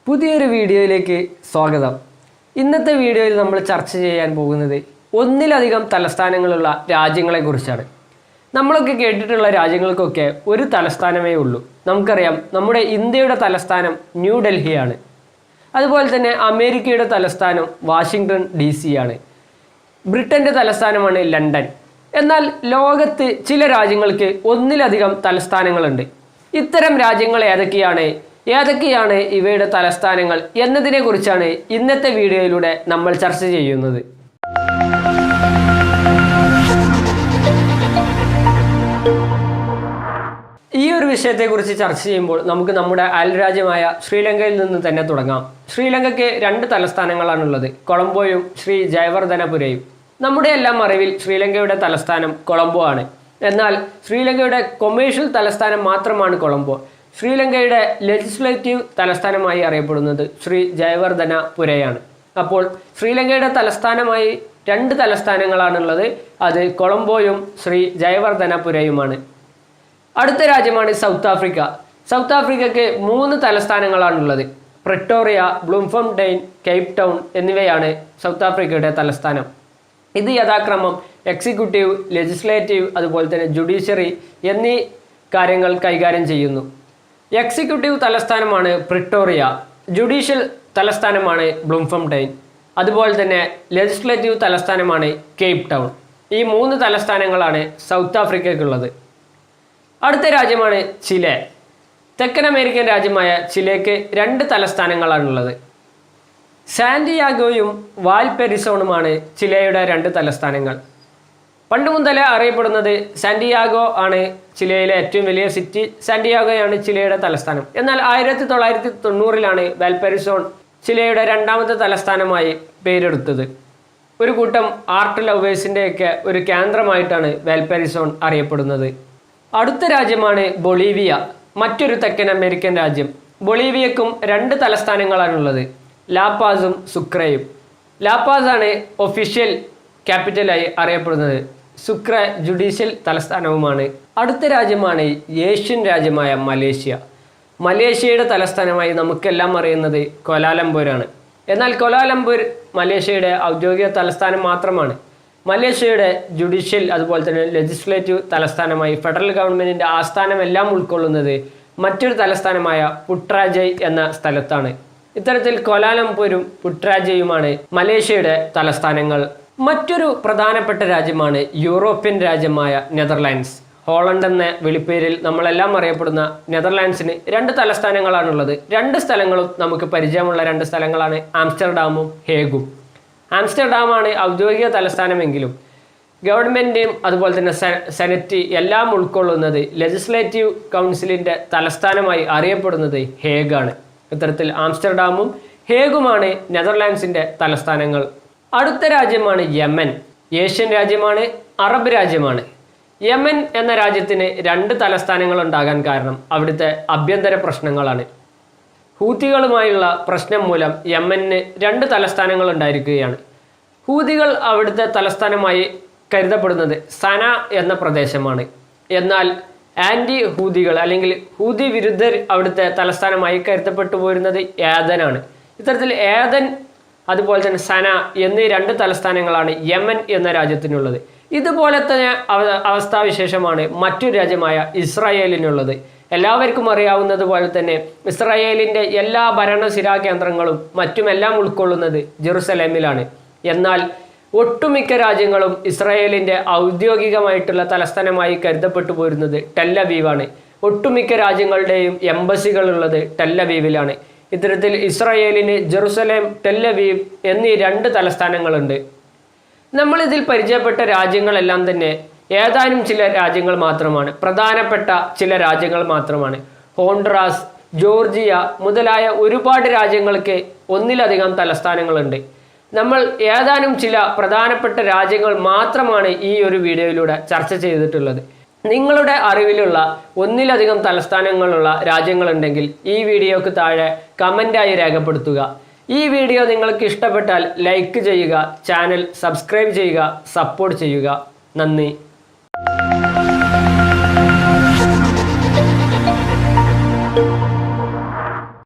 പുതിയൊരു വീഡിയോയിലേക്ക് സ്വാഗതം. ഇന്നത്തെ വീഡിയോയിൽ നമ്മൾ ചർച്ച ചെയ്യാൻ പോകുന്നത് ഒന്നിലധികം തലസ്ഥാനങ്ങളുള്ള രാജ്യങ്ങളെക്കുറിച്ചാണ്. നമ്മളൊക്കെ കേട്ടിട്ടുള്ള രാജ്യങ്ങൾക്കൊക്കെ ഒരു തലസ്ഥാനമേ ഉള്ളൂ. നമുക്കറിയാം, നമ്മുടെ ഇന്ത്യയുടെ തലസ്ഥാനം ന്യൂഡൽഹിയാണ്. അതുപോലെ തന്നെ അമേരിക്കയുടെ തലസ്ഥാനം വാഷിങ്ടൺ DC ആണ്. ബ്രിട്ടൻ്റെ തലസ്ഥാനമാണ് ലണ്ടൻ. എന്നാൽ ലോകത്ത് ചില രാജ്യങ്ങൾക്ക് ഒന്നിലധികം തലസ്ഥാനങ്ങളുണ്ട്. ഇത്തരം രാജ്യങ്ങൾ ഏതൊക്കെയാണ് ഇവയുടെ തലസ്ഥാനങ്ങൾ എന്നതിനെ കുറിച്ചാണ് ഇന്നത്തെ വീഡിയോയിലൂടെ നമ്മൾ ചർച്ച ചെയ്യുന്നത്. ഈ ഒരു വിഷയത്തെക്കുറിച്ച് ചർച്ച ചെയ്യുമ്പോൾ നമുക്ക് നമ്മുടെ അയൽരാജ്യമായ ശ്രീലങ്കയിൽ നിന്ന് തന്നെ തുടങ്ങാം. ശ്രീലങ്കയ്ക്ക് 2 തലസ്ഥാനങ്ങളാണുള്ളത്, കൊളംബോയും ശ്രീ ജയവർധനപുരയും. നമ്മുടെ എല്ലാം അറിവിൽ ശ്രീലങ്കയുടെ തലസ്ഥാനം കൊളംബോ ആണ്. എന്നാൽ ശ്രീലങ്കയുടെ കൊമേഴ്ഷ്യൽ തലസ്ഥാനം മാത്രമാണ് കൊളംബോ. ശ്രീലങ്കയുടെ ലെജിസ്ലേറ്റീവ് തലസ്ഥാനമായി അറിയപ്പെടുന്നത് ശ്രീ ജയവർധനപുരയാണ്. അപ്പോൾ ശ്രീലങ്കയുടെ തലസ്ഥാനമായി 2 തലസ്ഥാനങ്ങളാണുള്ളത്. അത് കൊളംബോയും ശ്രീ ജയവർധനപുരയുമാണ്. അടുത്ത രാജ്യമാണ് സൗത്ത് ആഫ്രിക്ക. സൗത്ത് ആഫ്രിക്കയ്ക്ക് 3 തലസ്ഥാനങ്ങളാണുള്ളത്. പ്രിട്ടോറിയ, ബ്ലൂംഫോൺടെയിൻ, കേപ്പ് ടൗൺ എന്നിവയാണ് സൗത്ത് ആഫ്രിക്കയുടെ തലസ്ഥാനം. ഇത് യഥാക്രമം എക്സിക്യൂട്ടീവ്, ലെജിസ്ലേറ്റീവ്, അതുപോലെ തന്നെ ജുഡീഷ്യറി എന്നീ കാര്യങ്ങൾ കൈകാര്യം ചെയ്യുന്നു. എക്സിക്യൂട്ടീവ് തലസ്ഥാനമാണ് പ്രിട്ടോറിയ, ജുഡീഷ്യൽ തലസ്ഥാനമാണ് ബ്ലൂംഫോൺടെയിൻ, അതുപോലെ തന്നെ ലെജിസ്ലേറ്റീവ് തലസ്ഥാനമാണ് കേപ്പ് ടൗൺ. ഈ 3 തലസ്ഥാനങ്ങളാണ് സൗത്ത് ആഫ്രിക്കയ്ക്കുള്ളത്. അടുത്ത രാജ്യമാണ് ചിലെ. തെക്കൻ അമേരിക്കൻ രാജ്യമായ ചിലേക്ക് 2 തലസ്ഥാനങ്ങളാണുള്ളത്. സാന്റിയാഗോയും വാൽപെരിസോണുമാണ് ചിലെയുടെ 2 തലസ്ഥാനങ്ങൾ. പണ്ട് മുതലേ അറിയപ്പെടുന്നത് സാന്റിയാഗോ ആണ് ചിലെയിലെ ഏറ്റവും വലിയ സിറ്റി. സാന്റിയാഗോയാണ് ചിലെയുടെ തലസ്ഥാനം. എന്നാൽ 1990-ലാണ് വാൽപെരിസോൺ ചിലെയുടെ 2ാമത്തെ തലസ്ഥാനമായി പേരെടുത്തത്. ഒരു കൂട്ടം ആർട്ട് ലവേഴ്സിൻ്റെയൊക്കെ ഒരു കേന്ദ്രമായിട്ടാണ് വാൽപെരിസോൺ അറിയപ്പെടുന്നത്. അടുത്ത രാജ്യമാണ് ബൊളീവിയ, മറ്റൊരു തെക്കൻ അമേരിക്കൻ രാജ്യം. ബൊളീവിയക്കും 2 തലസ്ഥാനങ്ങളാണുള്ളത്, ലാപാസും സുക്രയും. ലാപാസ് ആണ് ഒഫീഷ്യൽ ക്യാപിറ്റലായി അറിയപ്പെടുന്നത്. സുക്ര ജുഡീഷ്യൽ തലസ്ഥാനവുമാണ്. അടുത്ത രാജ്യമാണ് ഏഷ്യൻ രാജ്യമായ മലേഷ്യ. മലേഷ്യയുടെ തലസ്ഥാനമായി നമുക്കെല്ലാം അറിയുന്നത് കോലാലംപൂരാണ്. എന്നാൽ കോലാലംപൂർ മലേഷ്യയുടെ ഔദ്യോഗിക തലസ്ഥാനം മാത്രമാണ്. മലേഷ്യയുടെ ജുഡീഷ്യൽ അതുപോലെ തന്നെ ലെജിസ്ലേറ്റീവ് തലസ്ഥാനമായി ഫെഡറൽ ഗവൺമെൻറ്റിൻ്റെ ആസ്ഥാനമെല്ലാം ഉൾക്കൊള്ളുന്നത് മറ്റൊരു തലസ്ഥാനമായ പുട്രാജയ് എന്ന സ്ഥലത്താണ്. ഇത്തരത്തിൽ കോലാലംപൂരും പുട്രാജയുമാണ് മലേഷ്യയുടെ തലസ്ഥാനങ്ങൾ. മറ്റൊരു പ്രധാനപ്പെട്ട രാജ്യമാണ് യൂറോപ്യൻ രാജ്യമായ നെതർലാൻഡ്സ്. ഹോളണ്ട് എന്ന വിളിപ്പേരിൽ നമ്മളെല്ലാം അറിയപ്പെടുന്ന നെതർലാൻഡ്സിന് 2 തലസ്ഥാനങ്ങളാണുള്ളത്. 2 സ്ഥലങ്ങളും നമുക്ക് പരിചയമുള്ള 2 സ്ഥലങ്ങളാണ് ആംസ്റ്റർഡാമും ഹേഗും. ആംസ്റ്റർഡാമാണ് ഔദ്യോഗിക തലസ്ഥാനമെങ്കിലും ഗവൺമെൻറ്റും അതുപോലെ തന്നെ സെനറ്റ് എല്ലാം ഉൾക്കൊള്ളുന്നത് ലെജിസ്ലേറ്റീവ് കൗൺസിലിൻ്റെ തലസ്ഥാനമായി അറിയപ്പെടുന്നത് ഹേഗാണ്. ഇത്തരത്തിൽ ആംസ്റ്റർഡാമും ഹേഗുമാണ് നെതർലാൻഡ്സിൻ്റെ തലസ്ഥാനങ്ങൾ. അടുത്ത രാജ്യമാണ് യമൻ. ഏഷ്യൻ രാജ്യമാണ്, അറബ് രാജ്യമാണ്. യമൻ എന്ന രാജ്യത്തിന് 2 തലസ്ഥാനങ്ങൾ ഉണ്ടാകാൻ കാരണം അവിടുത്തെ ആഭ്യന്തര പ്രശ്നങ്ങളാണ്. ഹൂതികളുമായുള്ള പ്രശ്നം മൂലം യമന് 2 തലസ്ഥാനങ്ങൾ ഉണ്ടായിരിക്കുകയാണ്. ഹൂതികൾ അവിടുത്തെ തലസ്ഥാനമായി കരുതപ്പെടുന്നത് സന എന്ന പ്രദേശമാണ്. എന്നാൽ ആൻറ്റി ഹൂതികൾ അല്ലെങ്കിൽ ഹൂതി വിരുദ്ധർ അവിടുത്തെ തലസ്ഥാനമായി കരുതപ്പെട്ടു പോരുന്നത് ഏദനാണ്. ഇത്തരത്തിൽ ഏദൻ അതുപോലെ തന്നെ സന എന്നീ 2 തലസ്ഥാനങ്ങളാണ് യമൻ എന്ന രാജ്യത്തിനുള്ളത്. ഇതുപോലെ തന്നെ അവസ്ഥാവിശേഷമാണ് മറ്റൊരു രാജ്യമായ ഇസ്രായേലിനുള്ളത്. എല്ലാവർക്കും അറിയാവുന്നത് പോലെ തന്നെ ഇസ്രായേലിൻ്റെ എല്ലാ ഭരണസിരാ കേന്ദ്രങ്ങളും മറ്റുമെല്ലാം ഉൾക്കൊള്ളുന്നത് ജെറുസലേമിലാണ്. എന്നാൽ ഒട്ടുമിക്ക രാജ്യങ്ങളും ഇസ്രായേലിൻ്റെ ഔദ്യോഗികമായിട്ടുള്ള തലസ്ഥാനമായി കരുതപ്പെട്ടു പോരുന്നത് ടെല്ലവീവാണ്. ഒട്ടുമിക്ക രാജ്യങ്ങളുടെയും എംബസികളുള്ളത് ടെല്ലവീവിലാണ്. ഇത്തരത്തിൽ ഇസ്രായേലിന് ജെറുസലേം, ടെല്ലവീവ് എന്നീ 2 തലസ്ഥാനങ്ങളുണ്ട്. നമ്മളിതിൽ പരിചയപ്പെട്ട രാജ്യങ്ങളെല്ലാം തന്നെ ഏതാനും ചില രാജ്യങ്ങൾ മാത്രമാണ്, പ്രധാനപ്പെട്ട ചില രാജ്യങ്ങൾ മാത്രമാണ്. ഹോണ്ട്രാസ്, ജോർജിയ മുതലായ ഒരുപാട് രാജ്യങ്ങൾക്ക് ഒന്നിലധികം തലസ്ഥാനങ്ങളുണ്ട്. നമ്മൾ ഏതാനും ചില പ്രധാനപ്പെട്ട രാജ്യങ്ങൾ മാത്രമാണ് ഈ ഒരു വീഡിയോയിലൂടെ ചർച്ച ചെയ്തിട്ടുള്ളത്. നിങ്ങളുടെ അറിവിലുള്ള ഒന്നിലധികം തലസ്ഥാനങ്ങളുള്ള രാജ്യങ്ങളുണ്ടെങ്കിൽ ഈ വീഡിയോക്ക് താഴെ കമൻ്റായി രേഖപ്പെടുത്തുക. ഈ വീഡിയോ നിങ്ങൾക്ക് ഇഷ്ടപ്പെട്ടാൽ ലൈക്ക് ചെയ്യുക, ചാനൽ സബ്സ്ക്രൈബ് ചെയ്യുക, സപ്പോർട്ട് ചെയ്യുക. നന്ദി.